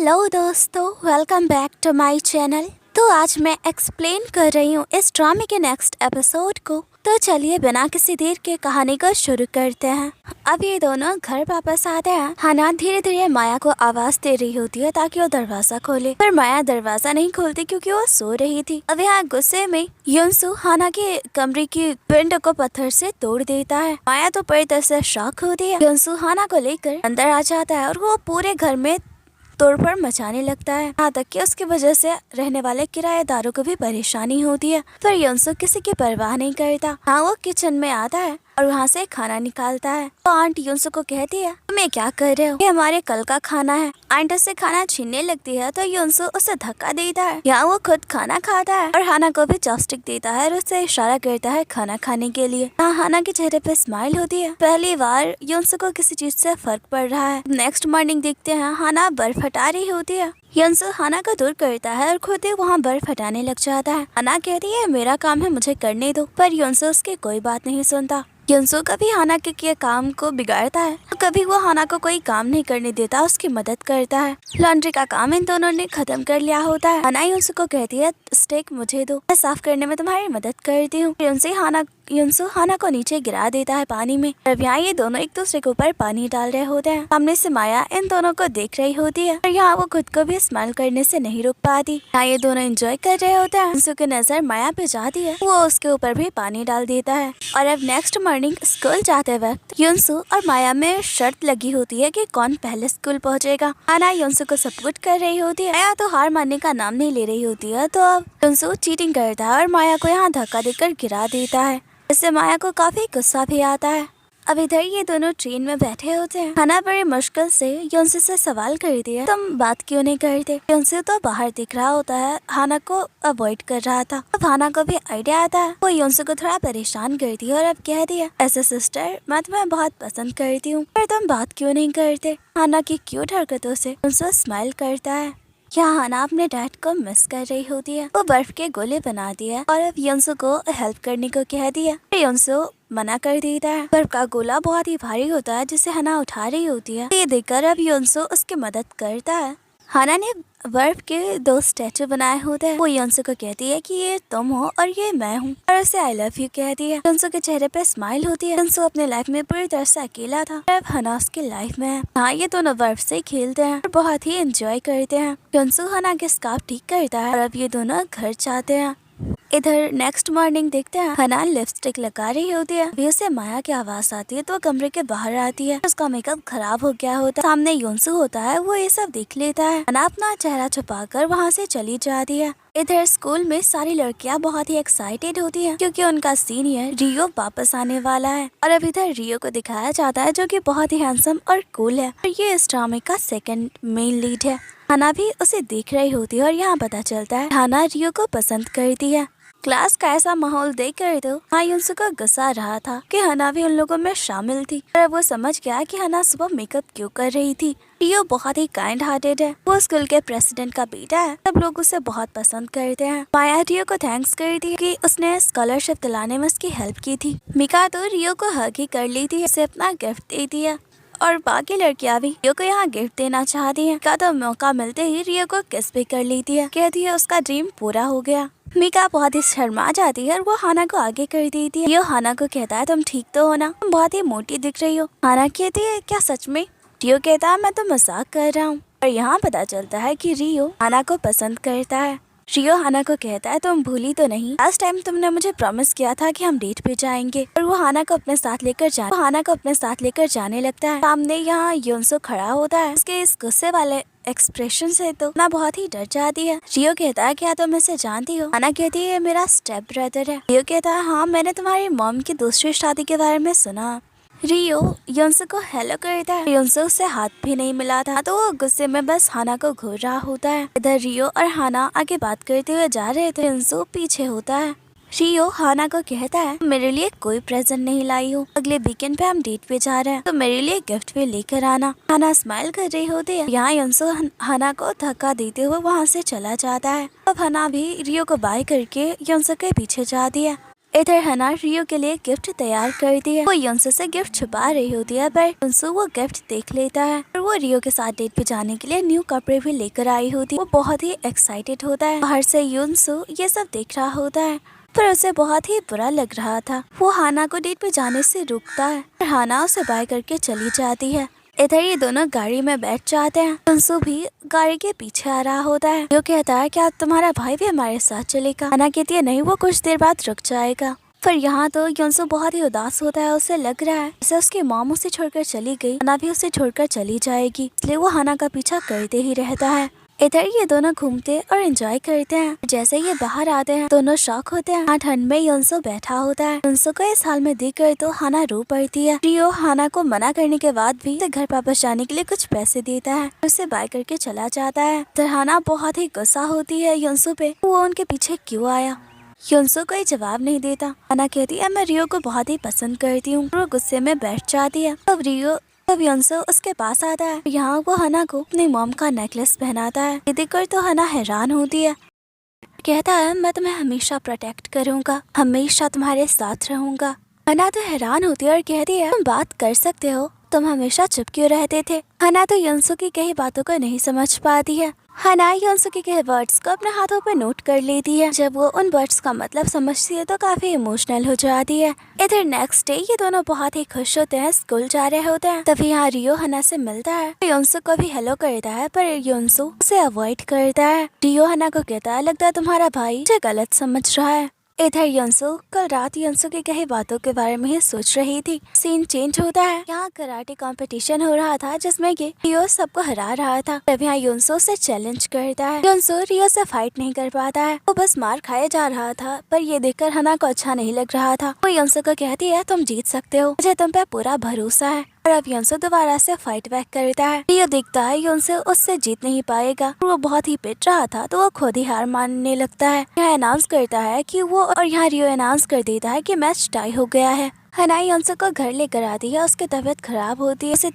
Hello दोस्तों, welcome back to my channel. तो आज मैं एक्सप्लेन कर रही हूँ इस ड्रामे के नेक्स्ट एपिसोड को। तो चलिए बिना किसी देर के कहानी को शुरू करते हैं। अब ये दोनों घर वापस आते हैं। हाना धीरे धीरे माया को आवाज दे रही होती है ताकि वो दरवाजा खोले, पर माया दरवाजा नहीं खोलती क्योंकि वो सो रही थी। अब यहाँ गुस्से में युनसु हाना के कमरे की विंडो को पत्थर से तोड़ देता है। माया तो पूरी तरह से शॉक होती है। युनसु हाना को लेकर अंदर आ जाता है और वो पूरे घर में तोड़फोड़ मचाने लगता है, यहाँ तक कि उसकी वजह से रहने वाले किराएदारों को भी परेशानी होती है। पर युनसु किसी की परवाह नहीं करता। हाँ, वो किचन में आता है और वहाँ से खाना निकालता है। तो आंट युनसु को कहती है, तुम ये क्या कर रहे हो? ये हमारे कल का खाना है। आंट उससे खाना छीनने लगती है तो युनसु उसे धक्का देता है। यहाँ वो खुद खाना खाता है और हाना को भी चॉपस्टिक देता है और उससे इशारा करता है खाना खाने के लिए। यहाँ हाना के चेहरे पे स्माइल होती है। पहली बार युनसु को किसी चीज से फर्क पड़ रहा है। नेक्स्ट मॉर्निंग देखते हैं हाना बर्फ हटा रही होती है। युनसु हाना को दूर करता है और खुद ही वहाँ बर्फ हटाने लग जाता है। हाना कहती है मेरा काम है, मुझे करने दो, पर युनसु उसकी कोई बात नहीं सुनता। युनसु कभी हाना के किए काम को बिगाड़ता है तो कभी वो हाना को कोई काम नहीं करने देता, उसकी मदद करता है। लॉन्ड्री का काम इन दोनों ने खत्म कर लिया होता है। हाना युनसु को कहती है स्टेक मुझे दो, मैं साफ करने में तुम्हारी मदद करती हूँ। युनसु हाना को नीचे गिरा देता है पानी में। अब यहाँ ये दोनों एक दूसरे के ऊपर पानी डाल रहे होते हैं। सामने से माया इन दोनों को देख रही होती है और यहाँ वो खुद को भी स्माइल करने से नहीं रुक पाती। यहाँ ये दोनों एंजॉय कर रहे होते हैं। युनसु की नजर माया पे जाती है, वो उसके ऊपर भी पानी डाल देता है। और अब नेक्स्ट मॉर्निंग स्कूल जाते वक्त युनसु और माया में शर्त लगी होती है कि कौन पहले स्कूल पहुँचेगा। हाना युनसु को सपोर्ट कर रही होती है। माया तो हार मानने का नाम नहीं ले रही होती है। तो अब युनसु चीटिंग करता है और माया को यहाँ धक्का देकर गिरा देता है। इससे माया को काफी गुस्सा भी आता है। अब इधर ये दोनों ट्रेन में बैठे होते हैं। हाना बड़ी मुश्किल से युनसु से सवाल करती है, तुम बात क्यों नहीं करते? युनसु तो बाहर दिख रहा होता है, हाना को अवॉइड कर रहा था। अब हाना को भी आइडिया आता है, वो युनसु को थोड़ा परेशान करती है और अब कहती है, ऐसे सिस्टर मैं तुम्हें बहुत पसंद करती हूँ, पर तुम बात क्यों नहीं करते? हाना की क्यूट हरकतों से युनसु स्माइल करता है। यहाँ हाना अपने डैड को मिस कर रही होती है। वो बर्फ के गोले बनाती है और अब युनसु को हेल्प करने को कहती है। युनसु मना कर देता है। बर्फ का गोला बहुत ही भारी होता है जिसे हाना उठा रही होती है। ये देखकर अब युनसु उसकी मदद करता है। हाना ने बर्फ के दो स्टैचू बनाए होते हैं। वो युनसु को कहती है कि ये तुम हो और ये मैं हूँ, और उसे आई लव यू कहती है। युनसु के चेहरे पे स्माइल होती है। युनसु अपने लाइफ में पूरी तरह से अकेला था, अब हाना उसकी लाइफ में है। हाँ, ये दोनों बर्फ से खेलते हैं और बहुत ही एंजॉय करते हैं। युनसु हाना के स्कार्फ ठीक करता है और अब ये दोनों घर जाते हैं। इधर नेक्स्ट मॉर्निंग देखते हैं हाना लिपस्टिक लगा रही होती है। अभी उसे माया की आवाज आती है तो वो कमरे के बाहर आती है। उसका मेकअप खराब हो गया होता है। सामने युनसु होता है, वो ये सब देख लेता है। हाना अपना चेहरा छुपाकर वहाँ से चली जाती है। इधर स्कूल में सारी लड़कियां बहुत ही एक्साइटेड होती हैं क्योंकि उनका सीनियर रियो वापस आने वाला है। और अब इधर रियो को दिखाया जाता है जो कि बहुत ही हैंडसम और कूल है और ये इस ड्रामे का सेकंड मेन लीड है। हाना भी उसे देख रही होती है और यहाँ पता चलता है हाना रियो को पसंद करती है। क्लास का ऐसा माहौल देख कर तो हाँ युनसु को गुस्सा रहा था कि हाना भी उन लोगों में शामिल थी, पर वो समझ गया कि हाना सुबह मेकअप क्यों कर रही थी। रियो बहुत ही काइंड हार्टेड है, वो स्कूल के प्रेसिडेंट का बेटा है, सब लोग उसे बहुत पसंद करते हैं। माया रियो को थैंक्स करती है कि उसने स्कॉलरशिप दिलाने में उसकी हेल्प की थी। मिका तो रियो को हग ही कर ली थी, उसे अपना गिफ्ट दे दिया और बाकी लड़कियां भी रियो को यहाँ गिफ्ट देना चाहती हैं। का तो मौका मिलते ही रियो को किस भी कर लेती है, कहती है उसका ड्रीम पूरा हो गया। मिका बहुत ही शर्मा जाती है और वो हाना को आगे कर देती है। रियो हाना को कहता है तुम ठीक तो हो ना, तुम बहुत ही मोटी दिख रही हो। हाना कहती है क्या सच में? रियो कहता है मैं तो मजाक कर रहा हूँ। और यहाँ पता चलता है कि रियो हाना को पसंद करता है। रियो हाना को कहता है तुम भूली तो नहीं, लास्ट टाइम तुमने मुझे प्रॉमिस किया था कि हम डेट पे जाएंगे। और वो हाना को अपने साथ लेकर जाने लगता है। सामने यहाँ युनसु खड़ा होता है, उसके इस गुस्से वाले एक्सप्रेशन से तो ना बहुत ही डर जाती है। रियो कहता है क्या तुम इसे जानती हो? हाना कहती है मेरा स्टेप ब्रदर है। रियो कहता है हाँ, मैंने तुम्हारी मॉम की दूसरी शादी के बारे में सुना। रियो युनसु को हेलो करता है। युनसु उससे हाथ भी नहीं मिला था तो वो गुस्से में बस हाना को घूर रहा होता है। इधर रियो और हाना आगे बात करते हुए जा रहे थे, युनसु पीछे होता है। रियो हाना को कहता है मेरे लिए कोई प्रेजेंट नहीं लाई हो, अगले वीकेंड पे हम डेट पे जा रहे हैं तो मेरे लिए गिफ्ट भी लेकर आना। हाना स्माइल कर रही होती है। यहाँ युनसु हाना को धक्का देते हुए वहाँ से चला जाता है। अब हाना भी रियो को बाय करके युनसु के पीछे जाती है। इधर हना रियो के लिए गिफ्ट तैयार करती है। वो योंसो से गिफ्ट छुपा रही होती है पर योंसो वो गिफ्ट देख लेता है और वो रियो के साथ डेट पे जाने के लिए न्यू कपड़े भी लेकर आई होती है। वो बहुत ही एक्साइटेड होता है। बाहर से योंसो ये सब देख रहा होता है पर उसे बहुत ही बुरा लग रहा था। वो हाना को डेट पे जाने से रोकता है और हाना उसे बाय करके चली जाती है। इधर ये दोनों गाड़ी में बैठ जाते हैं। योंसो भी गाड़ी के पीछे आ रहा होता है। वो कहता है क्या तुम्हारा भाई भी हमारे साथ चलेगा? हाना कहती है नहीं, वो कुछ देर बाद रुक जाएगा। पर यहाँ तो योंसो बहुत ही उदास होता है। उसे लग रहा है जैसे उसकी मॉम उसे छोड़कर चली गई, हाना भी उसे छोड़कर चली जाएगी, इसलिए वो हाना का पीछा करते ही रहता है। इधर ये दोनों घूमते और एंजॉय करते हैं। जैसे ये बाहर आते हैं दोनों शॉक होते हैं। ठंड में योंसो बैठा होता है। योंसो को इस हाल में देखकर तो हाना रो पड़ती है। रियो हाना को मना करने के बाद भी उसे घर वापस जाने के लिए कुछ पैसे देता है, उसे बाय करके चला जाता है। इधर हाना बहुत ही गुस्सा होती है योंसो पे, वो उनके पीछे क्यों आया। योंसो कोई जवाब नहीं देता। हाना कहती है मैं रियो को बहुत ही पसंद करती हूँ। वो गुस्से में बैठ जाती है। तब योंसो उसके पास आता है। यहाँ वो हाना को अपनी मॉम का नेकलेस पहनाता है। ये देखकर तो हाना हैरान होती है। कहता है मैं तुम्हें हमेशा प्रोटेक्ट करूँगा, हमेशा तुम्हारे साथ रहूँगा। हाना तो हैरान होती है और कहती है तुम बात कर सकते हो, तुम हमेशा चुप क्यों रहते थे। हाना तो योंसो की कई बातों को नहीं समझ पाती है। हाना योंसो के कई वर्ड्स को अपने हाथों पर नोट कर लेती है। जब वो उन वर्ड्स का मतलब समझती है तो काफी इमोशनल हो जाती है। इधर नेक्स्ट डे ये दोनों बहुत ही खुश होते हैं, स्कूल जा रहे होते हैं। तभी यहाँ रियो हाना से मिलता है। योंसो को भी हेलो करता है पर योंसो उसे अवॉइड करता है। रियो हाना को कहता है लगता है तुम्हारा भाई मुझे गलत समझ रहा है। इधर योंसो कल रात योंसो की कई बातों के बारे में ही सोच रही थी। सीन चेंज होता है। यहाँ कराटे कंपटीशन हो रहा था जिसमें कि रियो सबको हरा रहा था। तब यहाँ योंसो से चैलेंज करता है। योंसो रियो से फाइट नहीं कर पाता है, वो बस मार खाए जा रहा था। पर ये देखकर हाना को अच्छा नहीं लग रहा था। वो योंसो को कहती है तुम जीत सकते हो, मुझे तुम पे पूरा भरोसा है। और अब योंसो दोबारा से फाइट बैक करता है। रियो देखता है योंसो उससे जीत नहीं पाएगा। वो बहुत ही पिट रहा था तो वो खुद ही हार मानने लगता है। यहाँ अनाउंस करता है कि वो और यहाँ रियो अनाउंस कर देता है कि मैच टाई हो गया है। हाना योंसो को घर लेकर आती है, उसकी तबीयत खराब होती है। उसे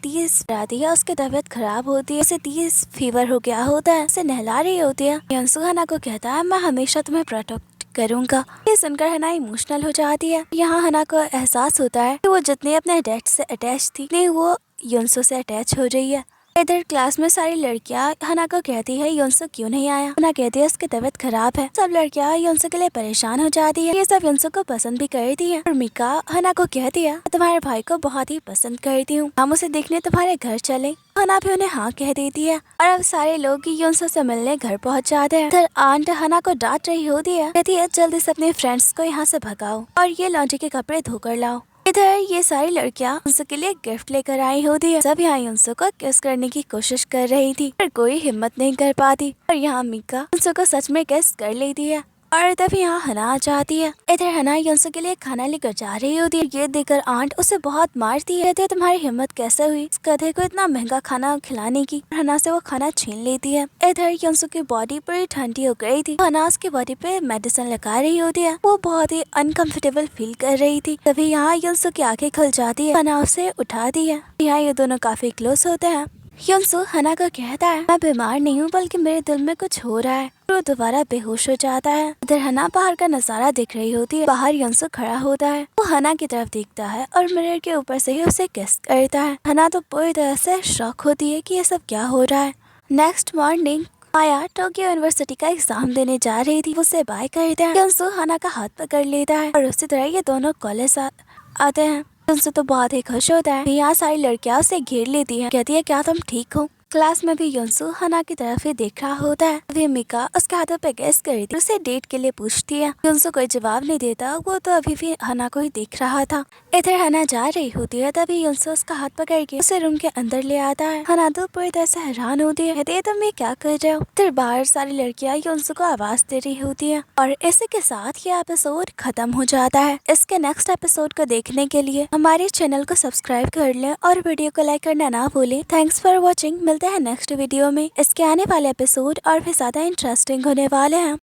30 फीवर हो गया होता है। उसे नहला रही होती है। योंसो हाना को कहता है मैं हमेशा तुम्हें प्रोटेक्ट करूँगा। ये सुनकर हाना इमोशनल हो जाती है। यहाँ हाना को एहसास होता है कि वो जितने अपने डैड से अटैच थी नहीं वो योंसो से अटैच हो रही है। इधर क्लास में सारी लड़कियां हाना को कहती है योंसो क्यों नहीं आया। हाना कहती है उसकी तबीयत खराब है। सब लड़कियां योंसो के लिए परेशान हो जाती है। ये सब योंसो को पसंद भी करती है। और मिका हाना को कहती है तुम्हारे भाई को बहुत ही पसंद करती हूँ, हम उसे देखने तुम्हारे घर चले। हाना भी उन्हें हाँ कह देती है और अब सारे लोग योंसो से मिलने घर पहुँच जाते हैं। इधर आंट हाना को डांट रही होती है, कहती है जल्दी से अपने फ्रेंड्स को यहाँ से भगाओ और ये लॉन्ड्री के कपड़े धोकर लाओ। इधर ये सारी लड़कियां योंसो के लिए गिफ्ट लेकर आई होती है। सब यहाँ योंसो को किस करने की कोशिश कर रही थी पर कोई हिम्मत नहीं कर पाती। और यहाँ मिका योंसो को सच में किस कर लेती है और तभी यहाँ हाना आ जाती है। इधर हाना योंसो के लिए खाना लेकर जा रही होती है। ये देखकर आंट उसे बहुत मारती है। कहती है तुम्हारी हिम्मत कैसे हुई इस गधे को इतना महंगा खाना खिलाने की। हाना से वो खाना छीन लेती है। इधर योंसो की बॉडी पूरी ठंडी हो गई थी। हाना उसकी बॉडी पे मेडिसिन लगा रही होती है। वो बहुत ही अनकंफर्टेबल फील कर रही थी। तभी यहाँ योंसो की आंखें खुल जाती है। हाना उसे उठाती है। यहाँ ये दोनों काफी क्लोज होते हैं। योंसो हाना को कहता है मैं बीमार नहीं हूँ बल्कि मेरे दिल में कुछ हो रहा है। वो दोबारा बेहोश हो जाता है। इधर हाना बाहर का नजारा देख रही होती है। बाहर योंसो खड़ा होता है। वो हाना की तरफ देखता है और मिरर के ऊपर से ही उसे किस करता है। हाना तो पूरी तरह से शॉक होती है कि ये सब क्या हो रहा है। नेक्स्ट मॉर्निंग आया टोक्यो यूनिवर्सिटी का एग्जाम देने जा रही थी। उसे बाय करते हैं। योंसो हाना का हाथ पकड़ लेता है और उसी तरह ये दोनों कॉलेज आते हैं। योंसो तो बहुत ही खुश होता है। यहाँ सारी लड़कियां उसे घेर लेती हैं, कहती है क्या तुम ठीक हो। क्लास में भी योंसो हाना की तरफ ही देख रहा होता है। तभी मिका उसके हाथों पे गैस कर रही थी, उसे डेट के लिए पूछती है। योंसो कोई जवाब नहीं देता, वो तो अभी भी हाना को ही देख रहा था। इधर हाना जा रही होती है, तभी योंसो उसका हाथ पकड़ के उसे रूम के अंदर ले आता है। हाना तो पूरी तरह से हैरान होती है, कहती है तुम ये क्या कर रहे हो। फिर बाहर सारी लड़कियां योंसो को आवाज दे रही होती है और इसी के साथ ये एपिसोड खत्म हो जाता है। इसके नेक्स्ट एपिसोड को देखने के लिए हमारे चैनल को सब्सक्राइब कर लें और वीडियो को लाइक करना ना भूलें। Thanks for watching. मिलते हैं नेक्स्ट वीडियो में। इसके आने वाले एपिसोड और भी ज्यादा इंटरेस्टिंग होने वाले हैं।